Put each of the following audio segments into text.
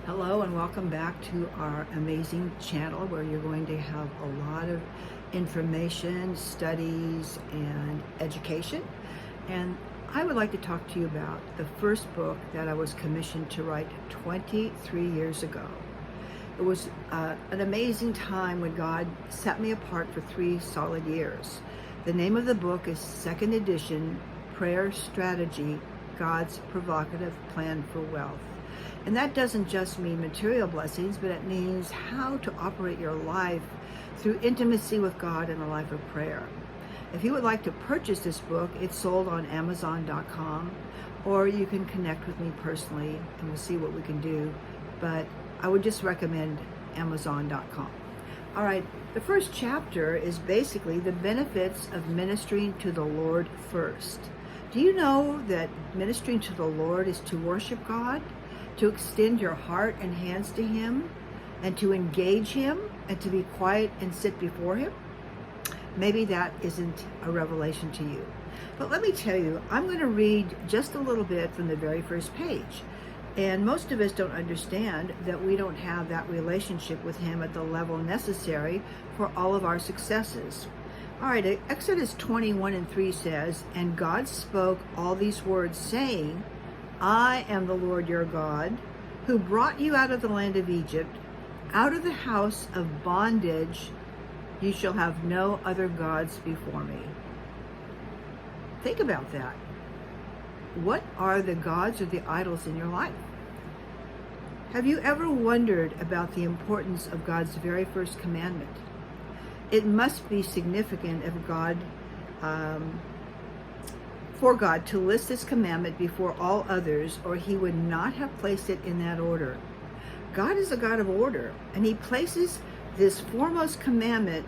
Hello and welcome back to our amazing channel where you're going to have a lot of information, studies, and education. And I would like to talk to you about the first book that I was commissioned to write 23 years ago. It was an amazing time when God set me apart for 3 solid years. The name of the book is second edition, Prayer Strategy, God's Provocative Plan for Wealth. And that doesn't just mean material blessings, but it means how to operate your life through intimacy with God and a life of prayer. If you would like to purchase this book, it's sold on Amazon.com, or you can connect with me personally and we'll see what we can do. But I would just recommend Amazon.com. All right, the first chapter is basically the benefits of ministering to the Lord first. Do you know that ministering to the Lord is to worship God, to extend your heart and hands to Him, and to engage Him, and to be quiet and sit before Him? Maybe that isn't a revelation to you. But let me tell you, I'm going to read just a little bit from the very first page. And most of us don't understand that we don't have that relationship with Him at the level necessary for all of our successes. All right, Exodus 21:3 says, "And God spoke all these words, saying, I am the Lord your God, who brought you out of the land of Egypt, out of the house of bondage. You shall have no other gods before me." Think about that. What are the gods or the idols in your life? Have you ever wondered about the importance of God's very first commandment? It must be significant for God to list this commandment before all others, or He would not have placed it in that order. God is a God of order, and He places this foremost commandment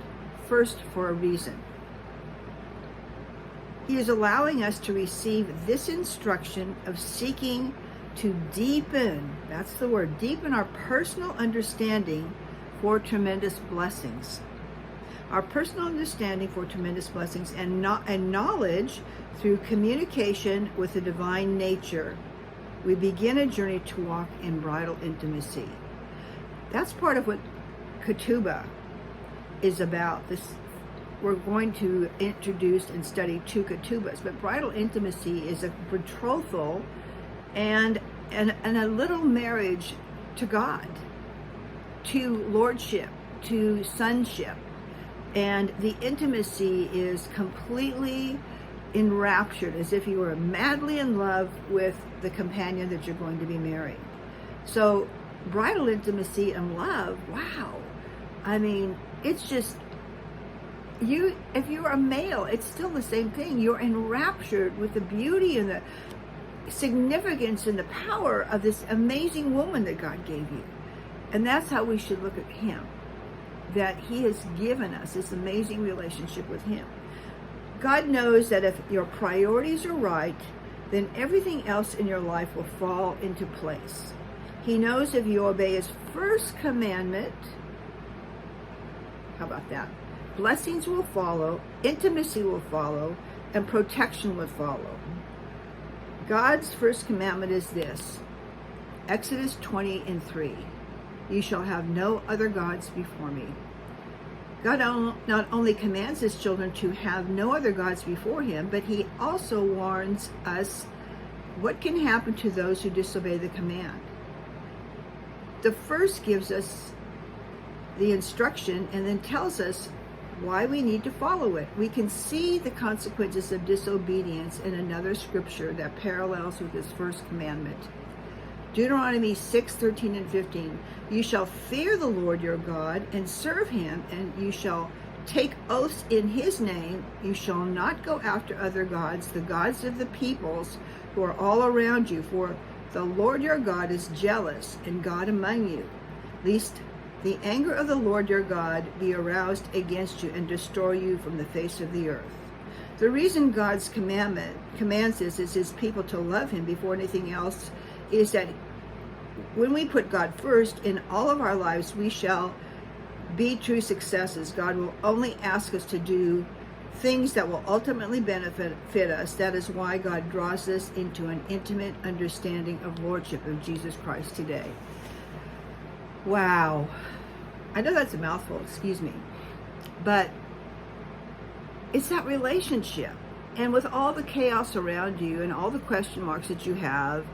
first for a reason. He is allowing us to receive this instruction of seeking to deepen, that's the word, deepen our personal understanding for tremendous blessings. Our personal understanding for tremendous blessings and knowledge through communication with the divine nature. We begin a journey to walk in bridal intimacy. That's part of what Ketubah is about. We're going to introduce and study 2 Ketubahs, but bridal intimacy is a betrothal and a little marriage to God, to lordship, to sonship. And the intimacy is completely enraptured, as if you were madly in love with the companion that you're going to be marrying. So bridal intimacy and love, wow. I mean, it's just, if you're a male, it's still the same thing. You're enraptured with the beauty and the significance and the power of this amazing woman that God gave you. And that's how we should look at Him, that He has given us this amazing relationship with Him. God knows that if your priorities are right, then everything else in your life will fall into place. He knows if you obey His first commandment, how about that? Blessings will follow, intimacy will follow, and protection will follow. God's first commandment is this, Exodus 20:3. You shall have no other gods before me. God not only commands His children to have no other gods before Him, but He also warns us what can happen to those who disobey the command. The first gives us the instruction and then tells us why we need to follow it. We can see the consequences of disobedience in another scripture that parallels with this first commandment. Deuteronomy 6:13 and 15. You shall fear the Lord your God and serve Him, and you shall take oaths in His name. You shall not go after other gods, the gods of the peoples who are all around you, for the Lord your God is jealous, and God among you, lest the anger of the Lord your God be aroused against you and destroy you from the face of the earth. The reason God's commands this is His people to love Him before anything else is that when we put God first in all of our lives, we shall be true successes. God will only ask us to do things that will ultimately benefit us. That is why God draws us into an intimate understanding of Lordship of Jesus Christ today. Wow. I know that's a mouthful, excuse me. But it's that relationship. And with all the chaos around you and all the question marks that you have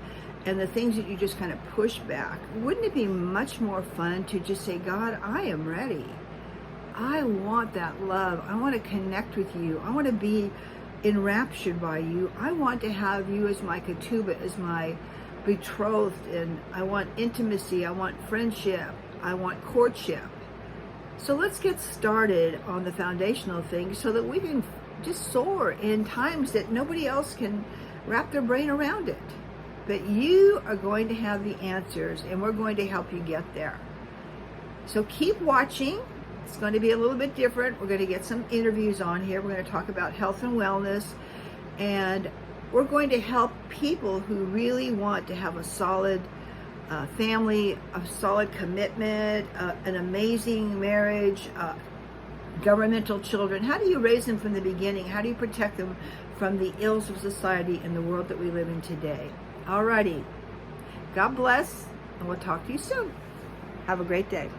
and the things that you just kind of push back, wouldn't it be much more fun to just say, God, I am ready. I want that love. I want to connect with you. I want to be enraptured by you. I want to have you as my ketubah, as my betrothed, and I want intimacy. I want friendship. I want courtship. So let's get started on the foundational things so that we can just soar in times that nobody else can wrap their brain around it. But you are going to have the answers, and we're going to help you get there. So keep watching. It's going to be a little bit different. We're going to get some interviews on here. We're going to talk about health and wellness, and we're going to help people who really want to have a solid family, a solid commitment, an amazing marriage, governmental children. How do you raise them from the beginning? How do you protect them from the ills of society and the world that we live in today? Alrighty. God bless, and we'll talk to you soon. Have a great day.